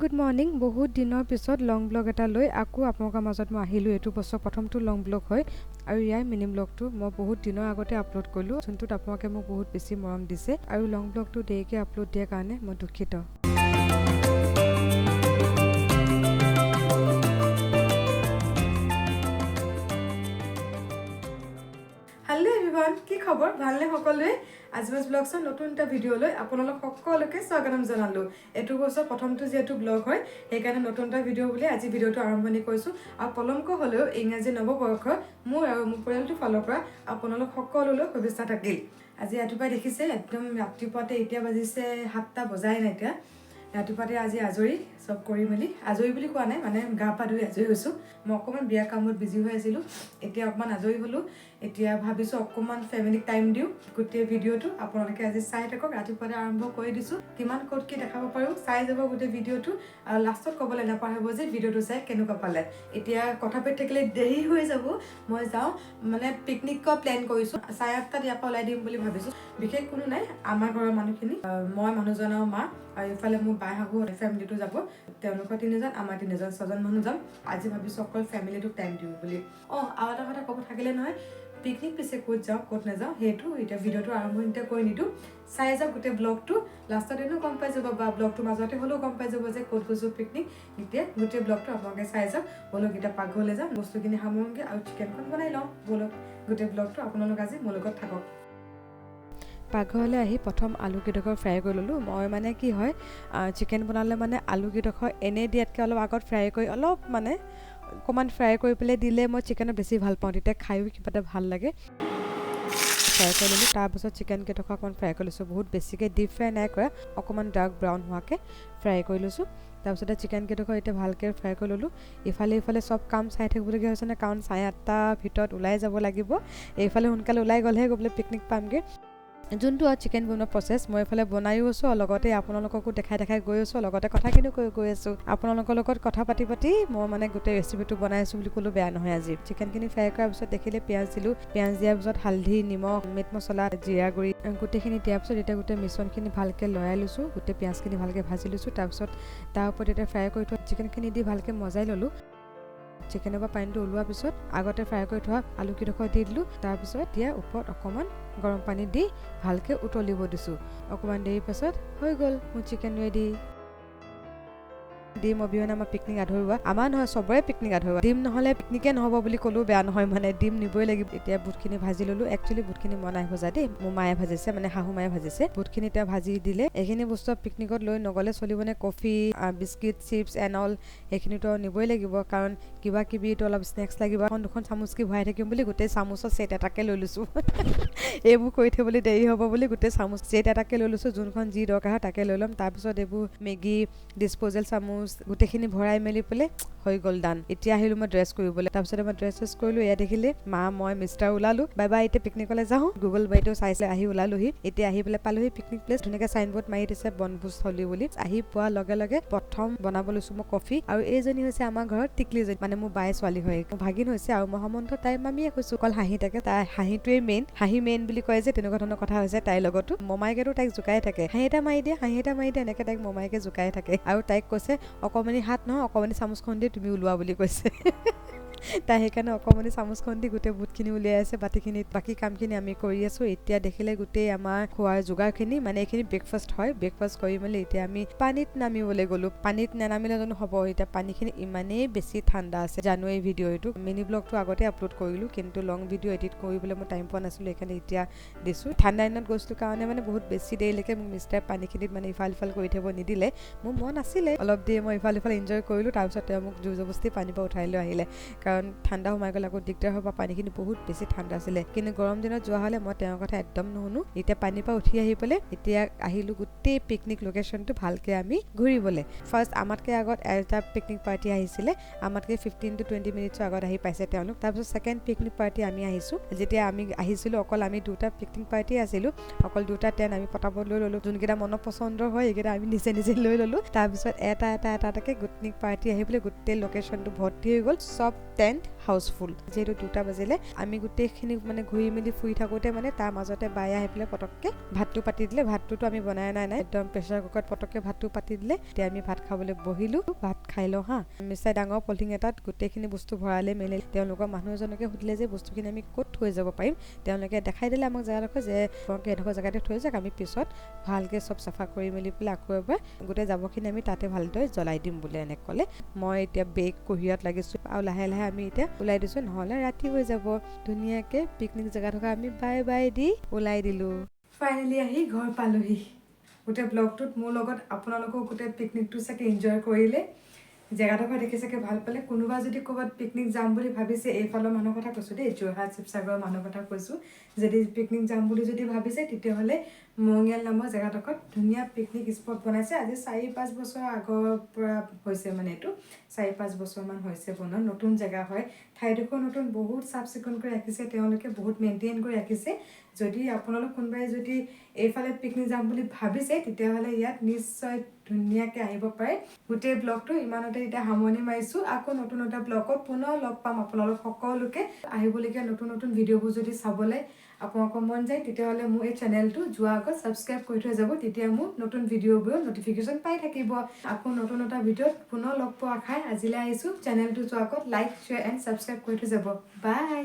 Good morning. বহুত দিনৰ পিছত লং ব্লগ এটা লৈ আকৌ আপোনালোকৰ মাজত মই আহিলোঁ। এইটো বছৰ প্ৰথমটো লং ব্লগ হয় আৰু ইয়াৰ মিনি ব্লগটো মই বহুত দিনৰ আগতে আপলোড কৰিলোঁ, যোনটোত আপোনালোকে মোক বহুত বেছি মৰম দিছে আৰু লং ব্লগটো দেৰিকৈ আপলোড দিয়াৰ কাৰণে মই দুখিত। হেল্ল' এভৰিৱান, কি খবৰ? ভালনে সকলোৱে? আজিৰ ব্লগছৰ নতুন এটা ভিডিঅ' লৈ আপোনালোক সকলোকে স্বাগতম জনালোঁ। এইটো বছৰ প্ৰথমটো যিহেতু ব্লগ হয়, সেইকাৰণে নতুন এটা ভিডিঅ' বুলি আজি ভিডিঅ'টো আৰম্ভণি কৰিছোঁ। আৰু পলমক হ'লেও ইংৰাজী নৱবৰ্ষৰ মোৰ আৰু মোৰ পৰিয়ালটোৰ ফালৰ পৰা আপোনালোক সকলোলৈ শুভেচ্ছা থাকিল। আজি ৰাতিপুৱাই দেখিছে, একদম ৰাতিপুৱাতে এতিয়া বাজিছে 7টা বজাই নাই। এতিয়া ৰাতিপুৱাতে আজি আজৰি চব কৰি মেলি, আজৰি বুলি কোৱা নাই, মানে গা পা ধুই আজৰি হৈছোঁ। মই অকণমান বিয়া কামত বিজি হৈ আছিলোঁ, এতিয়া অকণমান আজৰি হ'লোঁ। এতিয়া ভাবিছোঁ অকণমান ফেমিলিক টাইম দিওঁ। গোটেই ভিডিঅ'টো আপোনালোকে আজি চাই থাকক। ৰাতিপুৱাতে আৰম্ভ কৰি দিছোঁ, কিমান ক'ত কি দেখাব পাৰোঁ চাই যাব গোটেই ভিডিঅ'টো। আৰু লাষ্টত ক'বলৈ নাপাহৰিব যে ভিডিঅ'টো চাই কেনেকুৱা পালে। এতিয়া কথা পাতি থাকিলে দেৰি হৈ যাব, মই যাওঁ মানে পিকনিকৰ প্লেন কৰিছোঁ। 8:30 ইয়াৰ পৰা ওলাই দিম বুলি ভাবিছোঁ। বিশেষ কোনো নাই, আমাৰ ঘৰৰ মানুহখিনি, মই মানুহজন আৰু মা, আৰু এইফালে মোৰ বাই শাহু ফেমিলিটো যাব। তেওঁলোকৰ 3জন, আমাৰ 3জন, 6জন মানুহ যাম। আজি ভাবিছোঁ অকল ফেমিলিটোক টাইম দিওঁ বুলি। আৰু এটা কথা ক'ব থাকিলে নহয়, পিকনিক পিছে ক'ত যাওঁ ক'ত নাযাওঁ সেইটো এতিয়া ভিডিঅ'টো আৰম্ভণিতে কৈ নিদিওঁ। চাই যাওক গোটেই ব্লগটো, লাষ্টত এনেও গম পাই যাব, বা ব্লগটোৰ মাজতে হ'লেও গম পাই যাব যে ক'ত গৈছোঁ পিকনিক। এতিয়া গোটেই ব্লগটো আপোনালোকে চাই যাওক। ব'লক এতিয়া পাকঘৰলৈ যাম, বস্তুখিনি সামৰোঁগৈ আৰু চিকেনখন বনাই লওঁ। ব'লক গোটেই ব্লগটো আপোনালোক আজি মোৰ লগত থাকক। পাকঘৰলৈ আহি প্ৰথম আলুকেইডোখৰ ফ্ৰাই কৰি ল'লোঁ। মই মানে কি হয়, চিকেন বনালে মানে আলুকেইডোখৰ এনেই দিয়াতকৈ অলপ আগত ফ্ৰাই কৰি অলপ মানে অকণমান ফ্ৰাই কৰি পেলাই দিলে মই চিকেনত বেছি ভাল পাওঁ, তেতিয়া খায়ো কিবা এটা ভাল লাগে। ফ্ৰাই কৰি ল'লোঁ, তাৰপিছত চিকেনকেইডোখৰ অকণমান ফ্ৰাই কৰি লৈছোঁ। বহুত বেছিকৈ ডিপ ফ্ৰাই নাই কৰা, অকণমান ডাৰ্ক ব্ৰাউন হোৱাকৈ ফ্ৰাই কৰি লৈছোঁ। তাৰপিছতে চিকেনকেইডোখৰ এতিয়া ভালকৈ ফ্ৰাই কৰি ল'লোঁ। ইফালে চব কাম চাই থাকিবলগীয়া হৈছে নে, কাৰণ 8:30 ভিতৰত ওলাই যাব লাগিব। এইফালে সোনকালে ওলাই গ'লেহে গৈ পেলাই পিকনিক পামগৈ। যোনটো আৰু চিকেন বনোৱা প্ৰচেছ, মই এইফালে বনায়ো আছোঁ আৰু লগতে আপোনালোককো দেখাই গৈ আছোঁ, লগতে কথাখিনিও গৈ আছোঁ। আপোনালোকৰ লগত কথা পাতি মই মানে গোটেই ৰেচিপিটো বনাই আছোঁ বুলি ক'লেও বেয়া নহয়। আজি চিকেনখিনি ফ্ৰাই কৰাৰ পিছত দেখিলে পিঁয়াজ দিলোঁ। পিঁয়াজ দিয়াৰ পিছত হালধি, নিমখ, মিট মছলা, জিৰা গুড়ি গোটেইখিনি দিয়াৰ পিছত এতিয়া গোটেই মিশ্ৰণখিনি ভালকৈ লৰাই লৈছোঁ। গোটেই পিঁয়াজখিনি ভালকৈ ভাজি লৈছোঁ। তাৰপিছত তাৰ ওপৰত এতিয়া ফ্ৰাই কৰি থোৱা চিকেনখিনি দি ভালকৈ মজাই ল'লোঁ। চিকেনৰ পৰা পানীটো ওলোৱাৰ পিছত আগতে ফ্ৰাই কৰি থোৱা আলুকেইডোখৰ দি দিলোঁ। তাৰপিছত এতিয়া ওপৰত অকণমান গৰম পানী দি ভালকৈ উতলিব দিছোঁ। অকণমান দেৰি পাছত হৈ গ'ল মোৰ চিকেন ৰেডি। ডিম অবিহনে আমাৰ পিকনিক আধৰুৱা, আমাৰ নহয় চবৰে পিকনিক আধৰুৱা। ডিম নহ'লে পিকনিকে নহ'ব বুলি ক'লেও বেয়া নহয়, মানে ডিম নিবই লাগিব। এতিয়া বুটখিনি ভাজি ল'লোঁ। একচুৱেলি বুটখিনি মই নাই ভজা দেই, মোৰ মায়ে ভাজিছে, মানে শাহু মায়ে ভাজিছে। বুটখিনি এতিয়া ভাজি দিলে। এইখিনি বস্তু পিকনিকত লৈ নগ'লে চলিবনে? Coffee, biscuit, chips and all সেইখিনিতো নিবই লাগিব, কাৰণ কিবা কিবিটো অলপ স্নেক্স লাগিব। এখন 2খন চামুচ কি ভৰাই থাকিম বুলি গোটেই চামুচৰ ছেট এটাকে লৈ লৈছোঁ। এইবোৰ কৰি থ'বলৈ দেৰি হ'ব বুলি গোটেই চামুচ ছেট এটাকে লৈ লৈছোঁ। যোনখন যি দৰকাৰ হয় তাকে লৈ ল'ম। তাৰপিছত এইবোৰ মেগী, ডিছপ'জেল চামুচ গোটেইখিনি ভৰাই মেলি পেলাই হৈ গ'ল ডান। এতিয়া আহিলোঁ মই ড্ৰেছ কৰিবলৈ। তাৰপিছতে মই ড্ৰেছ কৰিলোঁ। এয়া দেখিলে মা, মই, মিষ্টাৰ ওলালোঁ। বাই এতিয়া পিকনিকলৈ যাওঁ। গুগল বাইদেউ চাইছে, আহি ওলালোহি। এতিয়া আহি পেলাই পালোহি পিকনিক প্লেচ। ধুনীয়াকৈ চাইনবোৰ্ড মাৰি দিছে বনভোজস্থলী বুলি। আহি পোৱাৰ লগে লগে প্ৰথম বনাব লৈছোঁ মই কফি। আৰু এইজনী হৈছে আমাৰ ঘৰত টিকলিজনী, মানে মোৰ বাই ছোৱালী হয়, মোৰ ভাগিন হৈছে। আৰু মই সম্বন্ধ তাইৰ মামীয়ে কৈছোঁ। অকল হাঁহি থাকে, তাই হাঁহিটোৱেই মেইন, হাঁহি মেইন বুলি কয় যে, তেনেকুৱা ধৰণৰ কথা হৈছে তাইৰ লগতো। মমাইকেতো তাইক জোকাই থাকে, হাঁহি এটা মাৰি দিয়ে, এনেকৈ তাইক মমাইকে জোকাই থাকে। আৰু তাইক কৈছে অকণমানি হাত নহয়, অকণমানি চামুচখন দি তুমি ওলোৱা বুলি কৈছে। তাই সেইকাৰণে অকণমানি চামুচখন দি গোটেই বুটখিনি উলিয়াই আছে বাতিখিনিত। বাকী কামখিনি আমি কৰি আছোঁ। এতিয়া দেখিলে গোটেই আমাৰ খোৱাৰ যোগাৰখিনি, মানে এইখিনি ব্ৰেকফাষ্ট হয়। ব্ৰেকফাষ্ট কৰি মেলি এতিয়া আমি পানীত নামিবলৈ গ'লোঁ। পানীত নানামিলে জানো হ'ব? এতিয়া পানীখিনি ইমানেই বেছি ঠাণ্ডা আছে। জানো এই ভিডিঅ'টো মিনি ব্লগটো আগতে আপলোড কৰিলোঁ, কিন্তু লং ভিডিঅ' এডিট কৰিবলৈ মই টাইম পোৱা নাছিলোঁ, সেইকাৰণে এতিয়া দিছোঁ। ঠাণ্ডা দিনত গৈছিলোঁ কাৰণে মানে বহুত বেছি দেৰিলৈকে মোক মিষ্টাৰে পানীখিনিত মানে ইফাল কৰি থ'ব নিদিলে। মোৰ মন আছিলে অলপ দেৰি মই ইফাল এনজয় কৰিলোঁ। তাৰপিছত তেওঁ মোক জোৰ জবস্তি পানীৰ পৰা উঠাই লৈ আহিলে, কাৰণ ঠাণ্ডা সোমাই গ'লে আকৌ দিগদাৰ হ'ব। পানীখিনি বহুত বেছি ঠাণ্ডা আছিলে, কিন্তু গৰম দিনত যোৱা হ'লে মই তেওঁৰ কথা একদম নুশুনো। এতিয়া পানীৰ পৰা উঠি আহি পেলাই এতিয়া আহিলোঁ গোটেই পিকনিক লোকেশ্যনটো ভালকৈ আমি ঘূৰিবলৈ। ফাৰ্ষ্ট আমাতকৈ আগত এটা পিকনিক পাৰ্টি আহিছিলে, আমাতকৈ 15 to 20 মিনিটছৰ আগত আহি পাইছে তেওঁলোক। তাৰপিছত ছেকেণ্ড পিকনিক পাৰ্টি আমি আহিছোঁ। যেতিয়া আমি আহিছিলোঁ অকল আমি 2টা পিকনিক পাৰ্টি আছিলোঁ, অকল 2টা টেণ্ট আমি পটাপট লৈ ল'লোঁ। যোনকেইটা মনৰ পচন্দৰ হয় সেইকেইটা আমি নিজে লৈ ল'লোঁ। তাৰপিছত এটাকৈ পিকনিক পাৰ্টি আহি পেলাই গোটেই লোকেশ্যনটো ভৰ্তি হৈ গ'ল। চব টেণ্ট হাউচফুল। যিহেতু 2টা বাজিলে আমি গোটেইখিনি মানে ঘূৰি মেলি ফুৰি থাকোঁতে মানে তাৰ মাজতে বাই আহি পেলাই পটককৈ ভাতটো পাতি দিলে। ভাতটোতো আমি বনাই নাই একদম প্ৰেছাৰ কুকাৰত পটককৈ ভাতটো পাতি দিলে। এতিয়া আমি ভাত খাবলৈ বহিলোঁ। ভাত খাই লওঁ হা। মিষ্টাৰ ডাঙৰ পলিথিন এটাত গোটেইখিনি বস্তু ভৰালে মেলি তেওঁলোকৰ মানুহ এজনকে সুধিলে যে বস্তুখিনি আমি ক'ত থৈ যাব পাৰিম। তেওঁলোকে দেখাই দিলে আমাক জেগাডোখৰ যে তোমালোকে এডোখৰ জেগাতে থৈ যাওক, আমি পিছত ভালকৈ চব চাফা কৰি মেলি পেলাই আকৌ এবাৰ গোটেই জাবৰখিনি আমি তাতে ভালদৰে জ্বলাই দিম বুলি এনেকৈ ক'লে। মই এতিয়া বেগ কঢ়িয়াত লাগিছোঁ আৰু লাহে লাহে আমি এতিয়া ওলাই দিছোঁ, নহ'লে ৰাতি হৈ যাব। ধুনীয়াকৈ পিকনিক জেগাডোখৰ আমি বাই বাই দি ওলাই দিলোঁ। ফাইনেলি আহি ঘৰ পালোহি। গোটেই ব্লগটোত মোৰ লগত আপোনালোকেও গোটেই পিকনিকটো চাগে এনজয় কৰিলে, জেগাডোখৰ দেখি চাগে ভাল পালে। কোনোবা যদি ক'ৰবাত পিকনিক যাম বুলি ভাবিছে, এইফালৰ মানুহৰ কথা কৈছোঁ দেই, যোৰহাট শিৱসাগৰৰ মানুহৰ কথা কৈছোঁ, যদি পিকনিক যাম বুলি যদি ভাবিছে তেতিয়াহ'লে মঙিয়াল নামৰ জেগাডোখৰত ধুনীয়া পিকনিক স্পট বনাইছে। আজি 4-5 বছৰ আগৰ পৰা হৈছে, মানে এইটো 4-5 বছৰমান হৈছে বনোৱা। নতুন জেগা হয়, ঠাইডোখৰ নতুন, বহুত চাফ চিকুণ কৰি ৰাখিছে তেওঁলোকে, বহুত মেইনটেইন কৰি ৰাখিছে। যদি আপোনালোক কোনোবাই যদি এইফালে পিকনিক যাম বুলি ভাবিছে তেতিয়াহ'লে ইয়াত নিশ্চয় ধুনীয়াকৈ আহিব পাৰে। গোটেই ব্লগটো ইমানতে এতিয়া সামৰণি মাৰিছোঁ। আকৌ নতুন এটা ব্লগত পুনৰ লগ পাম আপোনালোক সকলোকে। আহিবলগীয়া নতুন নতুন ভিডিঅ'বোৰ যদি চাবলৈ আপোনালোকৰ মন যায় তেতিয়াহ'লে মোৰ এই চেনেলটো যোৱাৰ আগত ছাবস্ক্ৰাইব কৰি থৈ যাব, তেতিয়া মোৰ নতুন ভিডিঅ'বোৰৰ নটিফিকেশ্যন পাই থাকিব। আকৌ নতুন এটা ভিডিঅ'ত পুনৰ লগ পোৱা আশাই আজিলৈ আহিছোঁ। চেনেলটো যোৱাৰ আগত লাইক, শ্বেয়াৰ এণ্ড ছাবস্ক্ৰাইব কৰি থৈ যাব। বাই।